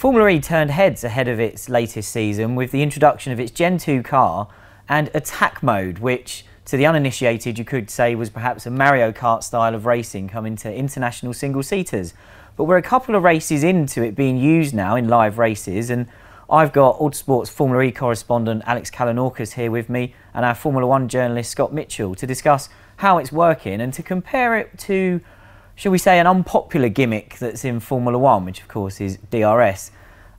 Formula E turned heads ahead of its latest season with the introduction of its Gen 2 car and attack mode, which to the uninitiated you could say was perhaps a Mario Kart style of racing coming to international single-seaters. But we're a couple of races into it being used now in live races, and I've got Autosport's Formula E correspondent Alex Kalinauckas here with me and our Formula 1 journalist Scott Mitchell to discuss how it's working and to compare it to, shall we say, an unpopular gimmick that's in Formula 1, which of course is DRS.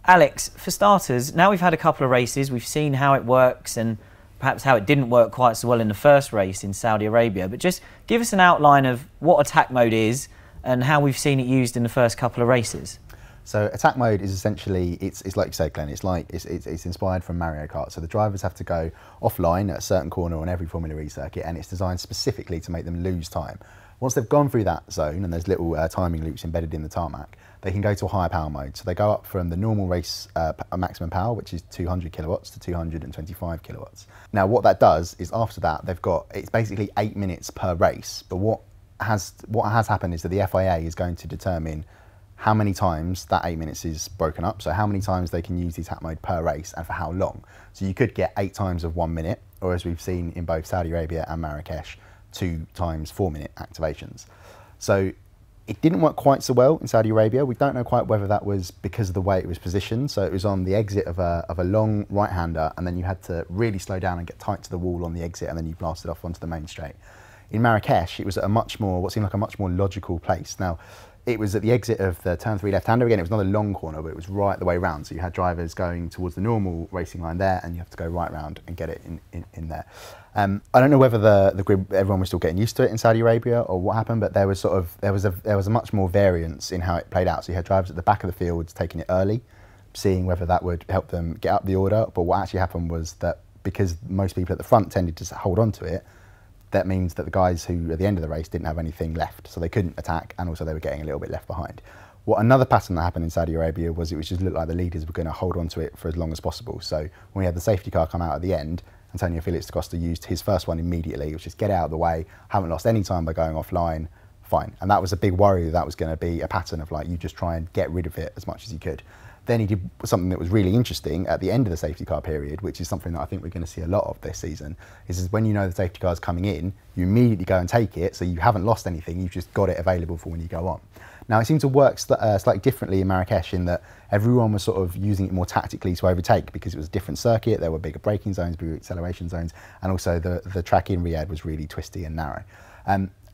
Alex, for starters, now we've had a couple of races, we've seen how it works and perhaps how it didn't work quite so well in the first race in Saudi Arabia, but just give us an outline of what attack mode is and how we've seen it used in the first couple of races. So attack mode is essentially, it's like you said, Glenn, it's inspired from Mario Kart. So the drivers have to go offline at a certain corner on every Formula E circuit, and it's designed specifically to make them lose time. Once they've gone through that zone, and there's little timing loops embedded in the tarmac, they can go to a higher power mode. So they go up from the normal race maximum power, which is 200 kilowatts, to 225 kilowatts. Now what that does is after that, it's basically 8 minutes per race. But what has happened is that the FIA is going to determine how many times that 8 minutes is broken up, so how many times they can use the attack mode per race and for how long. So you could get 8 times of 1 minute, or as we've seen in both Saudi Arabia and Marrakesh, 2 times 4 minute activations. So it didn't work quite so well in Saudi Arabia. We don't know quite whether that was because of the way it was positioned. So it was on the exit of a long right-hander, and then you had to really slow down and get tight to the wall on the exit, and then you blasted off onto the main straight. In Marrakesh, it was at a what seemed like a much more logical place. Now, it was at the exit of the turn 3 left-hander. Again, it was not a long corner, but it was right the way round. So you had drivers going towards the normal racing line there, and you have to go right round and get it in there. I don't know whether the grid, everyone was still getting used to it in Saudi Arabia or what happened, but there was a much more variance in how it played out. So you had drivers at the back of the field taking it early, seeing whether that would help them get up the order. But what actually happened was that because most people at the front tended to hold on to it, that means that the guys who at the end of the race didn't have anything left, so they couldn't attack, and also they were getting a little bit left behind. Another pattern that happened in Saudi Arabia was it just looked like the leaders were going to hold on to it for as long as possible. So when we had the safety car come out at the end, Antonio Felix da Costa used his first one immediately, which is get out of the way, haven't lost any time by going offline, fine. And that was a big worry that was going to be a pattern of like, you just try and get rid of it as much as you could. Then he did something that was really interesting at the end of the safety car period, which is something that I think we're going to see a lot of this season, is when you know the safety car is coming in, you immediately go and take it, so you haven't lost anything, you've just got it available for when you go on. Now, it seemed to work slightly differently in Marrakesh in that everyone was sort of using it more tactically to overtake because it was a different circuit, there were bigger braking zones, bigger acceleration zones, and also the track in Riyadh was really twisty and narrow.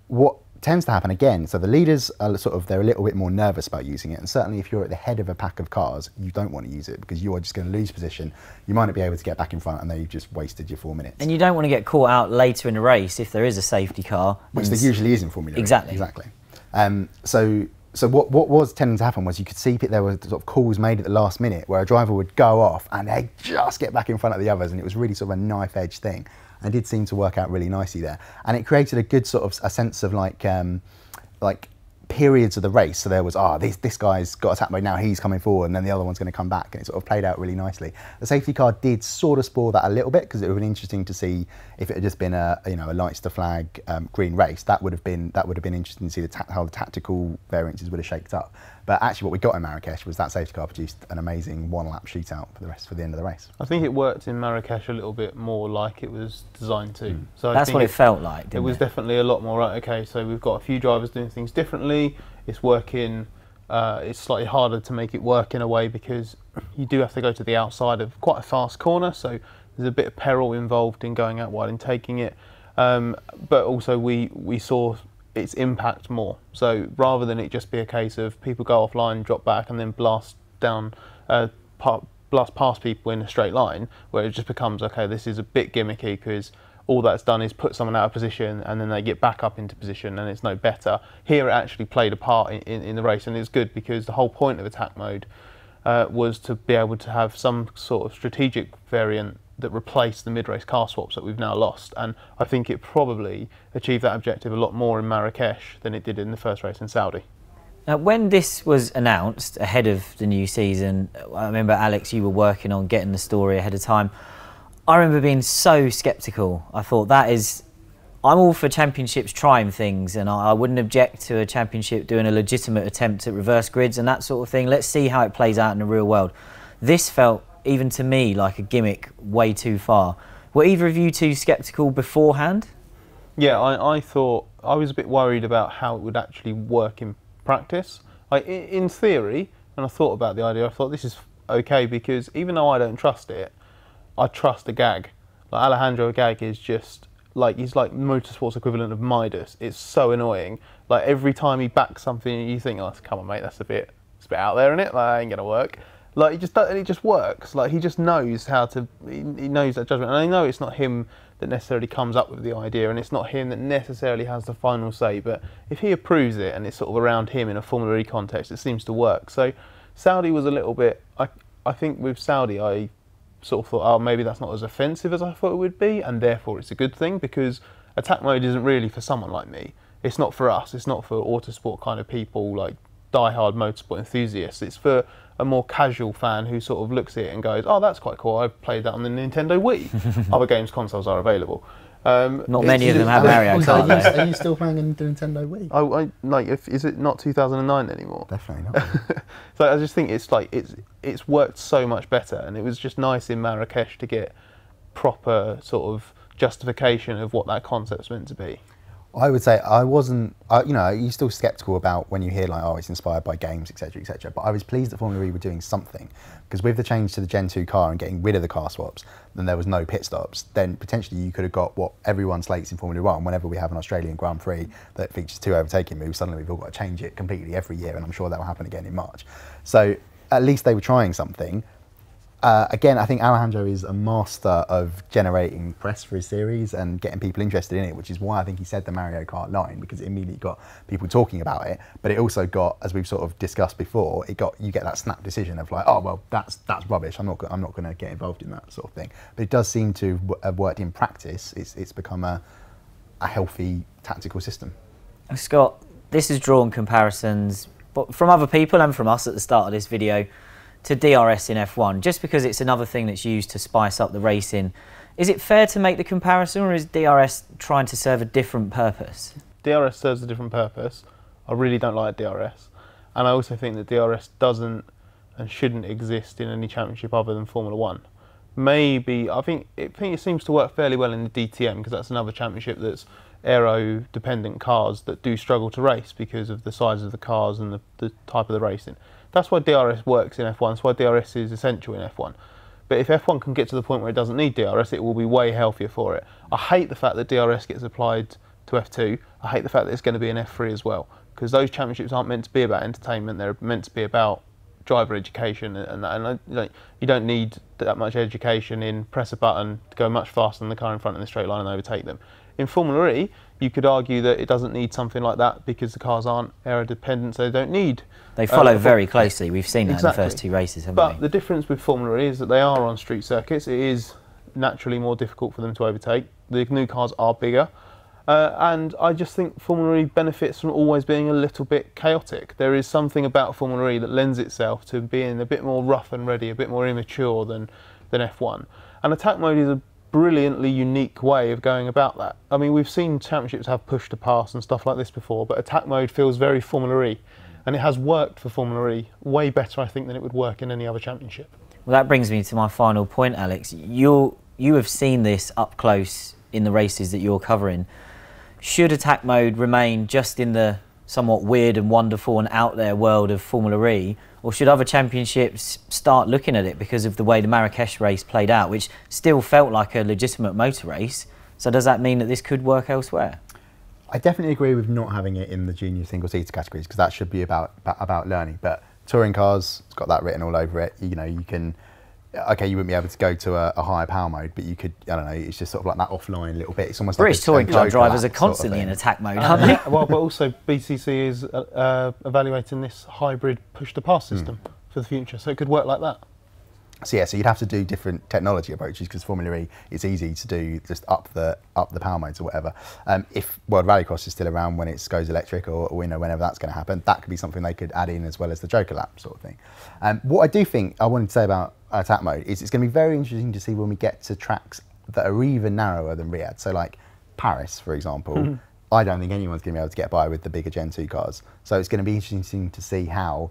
What tends to happen again, so the leaders are they're a little bit more nervous about using it, and certainly if you're at the head of a pack of cars, you don't want to use it because you are just going to lose position. You might not be able to get back in front, and then you've just wasted your 4 minutes. And you don't want to get caught out later in the race if there is a safety car. Which there usually is in Formula E. Exactly. Exactly. So what was tending to happen was you could see there were sort of calls made at the last minute where a driver would go off and they just get back in front of the others, and it was really sort of a knife-edge thing. And it did seem to work out really nicely there. And it created a good sort of a sense of like periods of the race. So there was, this guy's got attack mode now, he's coming forward, and then the other one's going to come back, and it sort of played out really nicely. The safety car did sort of spoil that a little bit because it would have been interesting to see if it had just been a lights to flag green race. That would have been interesting to see how the tactical variances would have shaped up. But actually what we got in Marrakesh was that safety car produced an amazing one-lap shootout for the end of the race. I think it worked in Marrakesh a little bit more like it was designed to. So that's what it felt like, didn't it? It was definitely a lot more, right, okay, so we've got a few drivers doing things differently, it's working, it's slightly harder to make it work in a way because you do have to go to the outside of quite a fast corner, so there's a bit of peril involved in going out wide and taking it. But also we saw its impact more. So rather than it just be a case of people go offline, drop back, and then blast past people in a straight line, where it just becomes, okay, this is a bit gimmicky because all that's done is put someone out of position and then they get back up into position and it's no better. Here it actually played a part in the race, and it's good because the whole point of attack mode was to be able to have some sort of strategic variant that replaced the mid-race car swaps that we've now lost, and I think it probably achieved that objective a lot more in Marrakesh than it did in the first race in Saudi. Now, when this was announced ahead of the new season, I remember, Alex, you were working on getting the story ahead of time. I remember being so sceptical. I thought that is I'm all for championships trying things, and I wouldn't object to a championship doing a legitimate attempt at reverse grids and that sort of thing. Let's see how it plays out in the real world. This felt, even to me, like a gimmick way too far. Were either of you two sceptical beforehand? Yeah, I thought, I was a bit worried about how it would actually work in practice. Like, in theory, when I thought about the idea, I thought this is okay, because even though I don't trust it, I trust the gag. Like, Alejandro Gag is just, like, he's like motorsport's equivalent of Midas. It's so annoying. Like, every time he backs something, you think, oh, come on, mate, it's a bit out there, isn't it? Like, that ain't gonna work. Like, it just works. Like, he just knows how to, he knows that judgment. And I know it's not him that necessarily comes up with the idea, and it's not him that necessarily has the final say, but if he approves it and it's sort of around him in a Formula E context, it seems to work. So Saudi was a little bit, I think with Saudi, I sort of thought, oh, maybe that's not as offensive as I thought it would be, and therefore it's a good thing, because attack mode isn't really for someone like me. It's not for us. It's not for Autosport kind of people, like die-hard motorsport enthusiasts. It's for a more casual fan who sort of looks at it and goes, oh, that's quite cool, I've played that on the Nintendo Wii. Other games consoles are available. Not many of them have Mario Kart. Are you still playing on the Nintendo Wii? Like, is it not 2009 anymore? Definitely not. So I just think it's like, it's worked so much better, and it was just nice in Marrakesh to get proper sort of justification of what that concept's meant to be. I would say I wasn't, you know, you're still sceptical about when you hear like, oh, it's inspired by games, etc., etc. But I was pleased that Formula E were doing something, because with the change to the Gen 2 car and getting rid of the car swaps, then there was no pit stops. Then potentially you could have got what everyone slates in Formula 1. Whenever we have an Australian Grand Prix that features 2 overtaking moves, suddenly we've all got to change it completely every year, and I'm sure that will happen again in March. So at least they were trying something. Again, I think Alejandro is a master of generating press for his series and getting people interested in it, which is why I think he said the Mario Kart line, because it immediately got people talking about it. But it also got, as we've sort of discussed before, you get that snap decision of like, oh well, that's rubbish. I'm not going to get involved in that sort of thing. But it does seem to have worked in practice. It's become a healthy tactical system. Scott, this has drawn comparisons from other people and from us at the start of this video to DRS in F1, just because it's another thing that's used to spice up the racing. Is it fair to make the comparison, or is DRS trying to serve a different purpose? DRS serves a different purpose. I really don't like DRS. And I also think that DRS doesn't and shouldn't exist in any championship other than Formula 1. Maybe, I think it seems to work fairly well in the DTM, because that's another championship that's aero-dependent cars that do struggle to race because of the size of the cars and the type of the racing. That's why DRS works in F1, that's why DRS is essential in F1. But if F1 can get to the point where it doesn't need DRS, it will be way healthier for it. I hate the fact that DRS gets applied to F2. I hate the fact that it's going to be in F3 as well, because those championships aren't meant to be about entertainment, they're meant to be about driver education and that. And you don't need that much education in press a button to go much faster than the car in front in the straight line and overtake them. In Formula E, you could argue that it doesn't need something like that because the cars aren't aero-dependent, so they don't need... They follow very closely. We've seen that exactly. in the first 2 races, haven't we? But the difference with Formula E is that they are on street circuits. It is naturally more difficult for them to overtake. The new cars are bigger. And I just think Formula E benefits from always being a little bit chaotic. There is something about Formula E that lends itself to being a bit more rough and ready, a bit more immature than F1. And attack mode is a brilliantly unique way of going about that. I mean, we've seen championships have push to pass and stuff like this before, but attack mode feels very Formula E, and it has worked for Formula E way better, I think, than it would work in any other championship. Well, that brings me to my final point, Alex. You have seen this up close in the races that you're covering. Should attack mode remain just in the somewhat weird and wonderful and out there world of Formula E, or should other championships start looking at it because of the way the Marrakesh race played out, which still felt like a legitimate motor race? So does that mean that this could work elsewhere? I definitely agree with not having it in the junior single-seater categories, because that should be about learning. But touring cars, it's got that written all over it. You know, you can... Okay, you wouldn't be able to go to a higher power mode, but you could, I don't know, it's just sort of like that offline little bit. It's almost British like touring car drivers are constantly in attack mode, aren't they? Well, but also BCC is evaluating this hybrid push-to-pass system for the future, so it could work like that. So yeah, so you'd have to do different technology approaches, because Formula E, it's easy to do just up the power modes or whatever. If World Rallycross is still around when it goes electric, or you know, whenever that's going to happen, that could be something they could add in as well as the Joker lap sort of thing. What I do think I wanted to say about attack mode is it's going to be very interesting to see when we get to tracks that are even narrower than Riyadh. So like Paris, for example, I don't think anyone's going to be able to get by with the bigger Gen 2 cars. So it's going to be interesting to see how,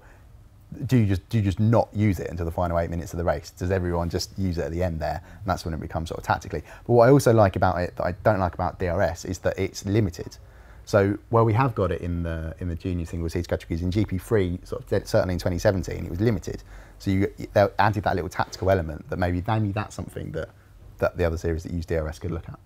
do you just not use it until the final 8 minutes of the race? Does everyone just use it at the end there? And that's when it becomes sort of tactically. But what I also like about it that I don't like about DRS is that it's limited. So while we have got it in the junior single seats categories, in GP3, certainly in 2017, it was limited. So they added that little tactical element that maybe that's something that the other series that use DRS could look at.